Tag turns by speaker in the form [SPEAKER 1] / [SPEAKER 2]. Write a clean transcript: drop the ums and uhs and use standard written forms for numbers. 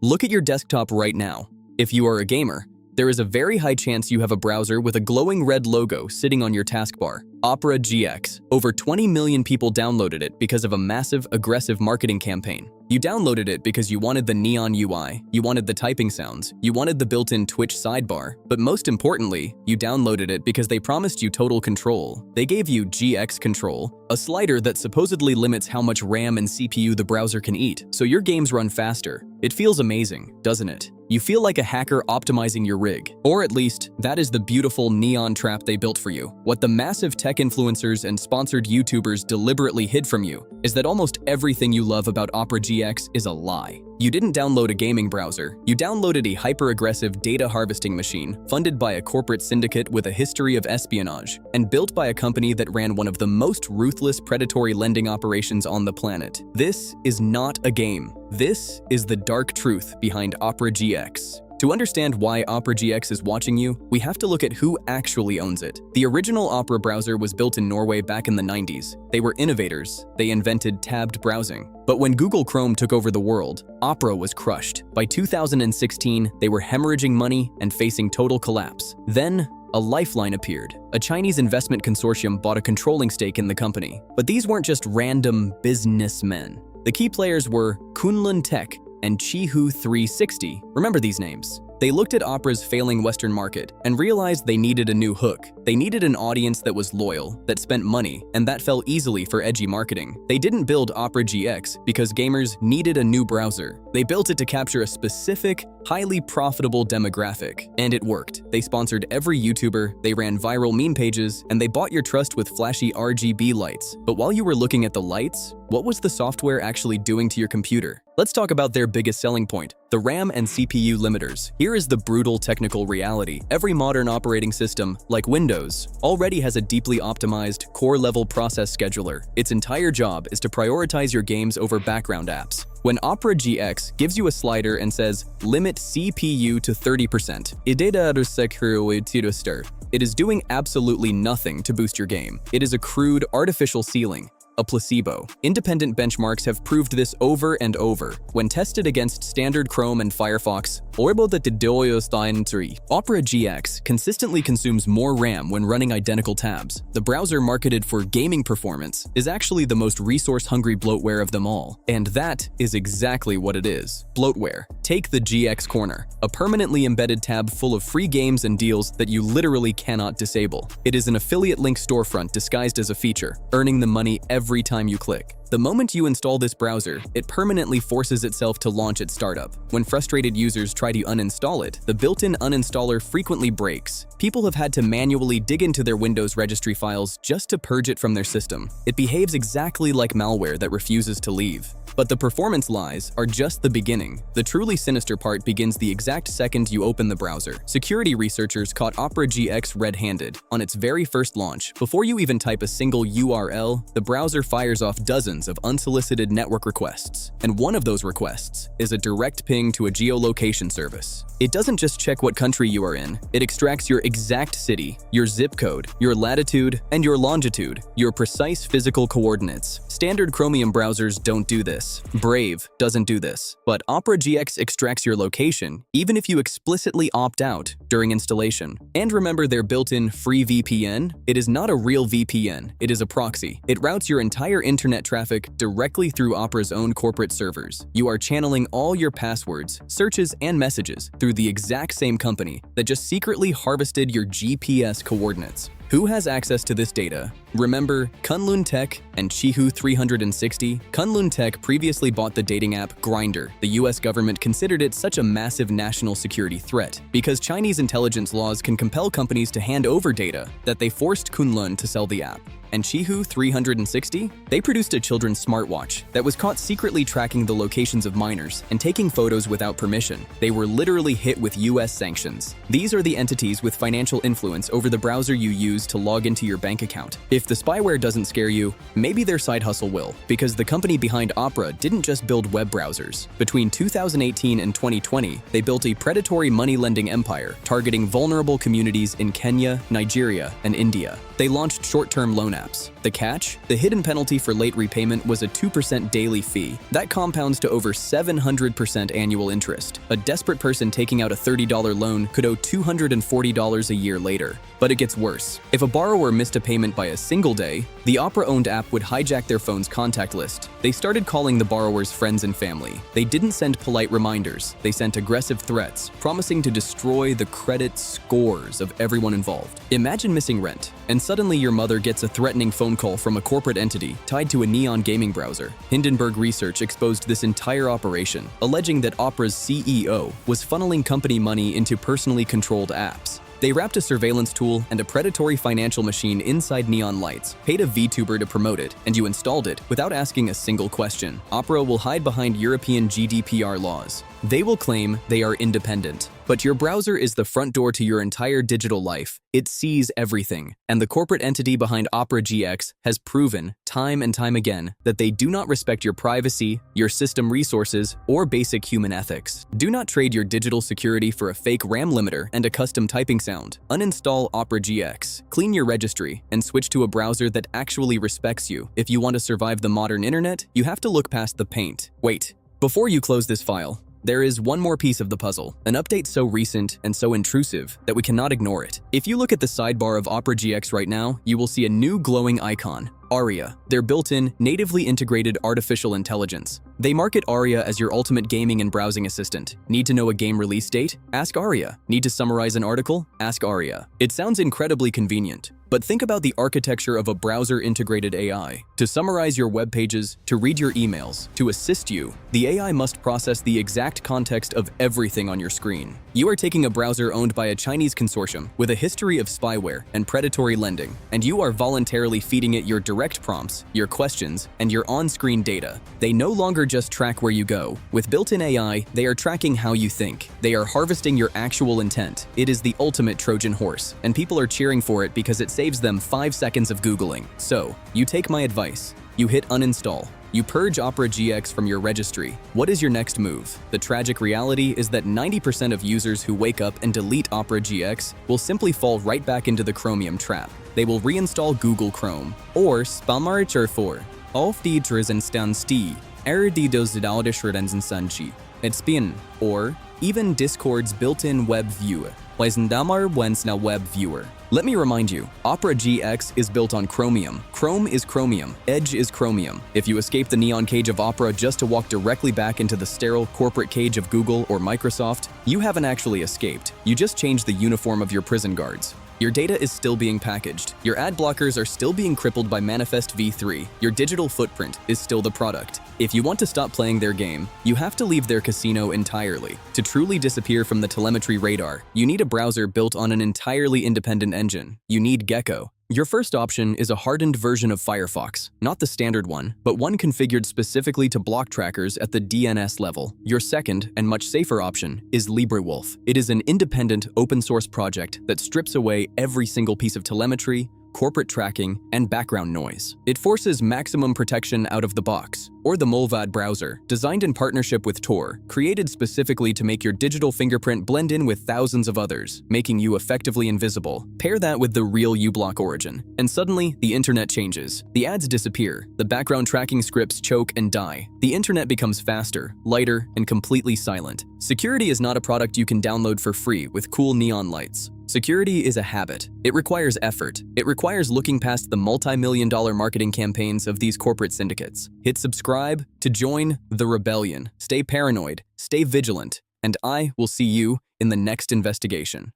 [SPEAKER 1] Look at your desktop right now. If you are a gamer, there is a very high chance you have a browser with a glowing red logo sitting on your taskbar. Opera GX. Over 20 million people downloaded it because of a massive, aggressive marketing campaign. You downloaded it because you wanted the neon UI, you wanted the typing sounds, you wanted the built-in Twitch sidebar, but most importantly, you downloaded it because they promised you total control. They gave you GX Control, a slider that supposedly limits how much RAM and CPU the browser can eat, so your games run faster. It feels amazing, doesn't it? You feel like a hacker optimizing your rig. Or at least, that is the beautiful neon trap they built for you. What the massive tech influencers and sponsored YouTubers deliberately hid from you is that almost everything you love about Opera GX is a lie. You didn't download a gaming browser. You downloaded a hyper-aggressive data harvesting machine funded by a corporate syndicate with a history of espionage and built by a company that ran one of the most ruthless predatory lending operations on the planet. This is not a game. This is the dark truth behind Opera GX. To understand why Opera GX is watching you, we have to look at who actually owns it. The original Opera browser was built in Norway back in the 90s. They were innovators. They invented tabbed browsing. But when Google Chrome took over the world, Opera was crushed. By 2016, they were hemorrhaging money and facing total collapse. Then, a lifeline appeared. A Chinese investment consortium bought a controlling stake in the company. But these weren't just random businessmen. The key players were Kunlun Tech and Qihoo 360. Remember these names. They looked at Opera's failing Western market and realized they needed a new hook. They needed an audience that was loyal, that spent money, and that fell easily for edgy marketing. They didn't build Opera GX because gamers needed a new browser. They built it to capture a specific, highly profitable demographic. And it worked. They sponsored every YouTuber, they ran viral meme pages, and they bought your trust with flashy RGB lights. But while you were looking at the lights, what was the software actually doing to your computer? Let's talk about their biggest selling point, the RAM and CPU limiters. Here is the brutal technical reality. Every modern operating system, like Windows, already has a deeply optimized, core-level process scheduler. Its entire job is to prioritize your games over background apps. When Opera GX gives you a slider and says, limit CPU to 30%, it is doing absolutely nothing to boost your game. It is a crude, artificial ceiling. A placebo. Independent benchmarks have proved this over and over. When tested against standard Chrome and Firefox, Opera GX consistently consumes more RAM when running identical tabs. The browser marketed for gaming performance is actually the most resource-hungry bloatware of them all. And that is exactly what it is. Bloatware. Take the GX Corner, a permanently embedded tab full of free games and deals that you literally cannot disable. It is an affiliate link storefront disguised as a feature, earning the money every time you click. The moment you install this browser, it permanently forces itself to launch at startup. When frustrated users try to uninstall it, the built-in uninstaller frequently breaks. People have had to manually dig into their Windows registry files just to purge it from their system. It behaves exactly like malware that refuses to leave. But the performance lies are just the beginning. The truly sinister part begins the exact second you open the browser. Security researchers caught Opera GX red-handed. On its very first launch, before you even type a single URL, the browser fires off dozens of unsolicited network requests. And one of those requests is a direct ping to a geolocation service. It doesn't just check what country you are in, it extracts your exact city, your zip code, your latitude, and your longitude, your precise physical coordinates. Standard Chromium browsers don't do this. Brave doesn't do this. But Opera GX extracts your location, even if you explicitly opt out during installation. And remember their built-in free VPN? It is not a real VPN, it is a proxy. It routes your entire internet traffic directly through Opera's own corporate servers. You are channeling all your passwords, searches, and messages through the exact same company that just secretly harvested your GPS coordinates. Who has access to this data? Remember Kunlun Tech and Qihoo 360? Kunlun Tech previously bought the dating app Grindr. The US government considered it such a massive national security threat because Chinese intelligence laws can compel companies to hand over data that they forced Kunlun to sell the app. And Qihoo 360? They produced a children's smartwatch that was caught secretly tracking the locations of minors and taking photos without permission. They were literally hit with US sanctions. These are the entities with financial influence over the browser you use to log into your bank account. If the spyware doesn't scare you, maybe their side hustle will, because the company behind Opera didn't just build web browsers. Between 2018 and 2020, they built a predatory money-lending empire targeting vulnerable communities in Kenya, Nigeria, and India. They launched short-term loan apps. The catch? The hidden penalty for late repayment was a 2% daily fee. That compounds to over 700% annual interest. A desperate person taking out a $30 loan could owe $240 a year later. But it gets worse. If a borrower missed a payment by a single day, the Opera-owned app would hijack their phone's contact list. They started calling the borrower's friends and family. They didn't send polite reminders. They sent aggressive threats, promising to destroy the credit scores of everyone involved. Imagine missing rent, and suddenly your mother gets a threatening phone call from a corporate entity tied to a neon gaming browser. Hindenburg Research exposed this entire operation, alleging that Opera's CEO was funneling company money into personally controlled apps. They wrapped a surveillance tool and a predatory financial machine inside neon lights, paid a VTuber to promote it, and you installed it without asking a single question. Opera will hide behind European GDPR laws. They will claim they are independent. But your browser is the front door to your entire digital life. It sees everything. And the corporate entity behind Opera GX has proven, time and time again, that they do not respect your privacy, your system resources, or basic human ethics. Do not trade your digital security for a fake RAM limiter and a custom typing sound. Uninstall Opera GX, clean your registry, and switch to a browser that actually respects you. If you want to survive the modern internet, you have to look past the paint. Wait, before you close this file, there is one more piece of the puzzle, an update so recent and so intrusive that we cannot ignore it. If you look at the sidebar of Opera GX right now, you will see a new glowing icon, Aria, their built-in, natively integrated artificial intelligence. They market Aria as your ultimate gaming and browsing assistant. Need to know a game release date? Ask Aria. Need to summarize an article? Ask Aria. It sounds incredibly convenient. But think about the architecture of a browser-integrated AI. To summarize your web pages, to read your emails, to assist you, the AI must process the exact context of everything on your screen. You are taking a browser owned by a Chinese consortium with a history of spyware and predatory lending, and you are voluntarily feeding it your direct prompts, your questions, and your on-screen data. They no longer just track where you go. With built-in AI, they are tracking how you think. They are harvesting your actual intent. It is the ultimate Trojan horse, and people are cheering for it because it saves them 5 seconds of Googling. So, you take my advice. You hit uninstall. You purge Opera GX from your registry. What is your next move? The tragic reality is that 90% of users who wake up and delete Opera GX will simply fall right back into the Chromium trap. They will reinstall Google Chrome or Spyware Protocol. Auf die Dresdenstandstie, die Dosidaldisredensanchi. It's been, or even Discord's built-in web viewer. Web viewer. Let me remind you, Opera GX is built on Chromium. Chrome is Chromium. Edge is Chromium. If you escape the neon cage of Opera just to walk directly back into the sterile corporate cage of Google or Microsoft, you haven't actually escaped. You just changed the uniform of your prison guards. Your data is still being packaged. Your ad blockers are still being crippled by Manifest v3. Your digital footprint is still the product. If you want to stop playing their game, you have to leave their casino entirely. To truly disappear from the telemetry radar, you need a browser built on an entirely independent engine. You need Gecko. Your first option is a hardened version of Firefox, not the standard one, but one configured specifically to block trackers at the DNS level. Your second, and much safer option, is LibreWolf. It is an independent, open-source project that strips away every single piece of telemetry, corporate tracking, and background noise. It forces maximum protection out of the box, or the Molvad browser, designed in partnership with Tor, created specifically to make your digital fingerprint blend in with thousands of others, making you effectively invisible. Pair that with the real uBlock origin, and suddenly the internet changes. The ads disappear, the background tracking scripts choke and die. The internet becomes faster, lighter, and completely silent. Security is not a product you can download for free with cool neon lights. Security is a habit. It requires effort. It requires looking past the multi-million-dollar marketing campaigns of these corporate syndicates. Hit subscribe to join the rebellion. Stay paranoid, stay vigilant, and I will see you in the next investigation.